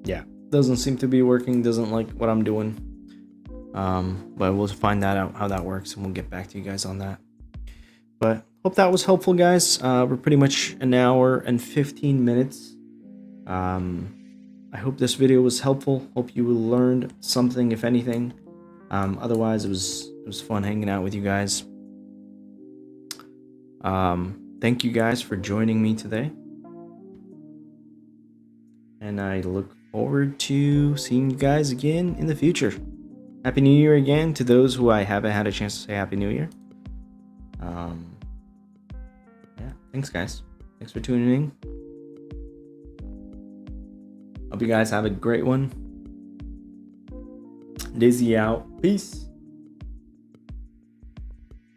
Speaker 1: Yeah, doesn't seem to be working, doesn't like what I'm doing. But we'll find that out how that works, and we'll get back to you guys on that. But hope that was helpful, guys. We're pretty much an hour and 15 minutes. I hope this video was helpful. Hope you learned something, if anything. Otherwise, it was fun hanging out with you guys. Thank you guys for joining me today, and I look forward to seeing you guys again in the future. Happy New Year again to those who I haven't had a chance to say Happy New Year. Yeah, thanks guys. Thanks for tuning in. Hope you guys have a great one. Dizzy out. Peace.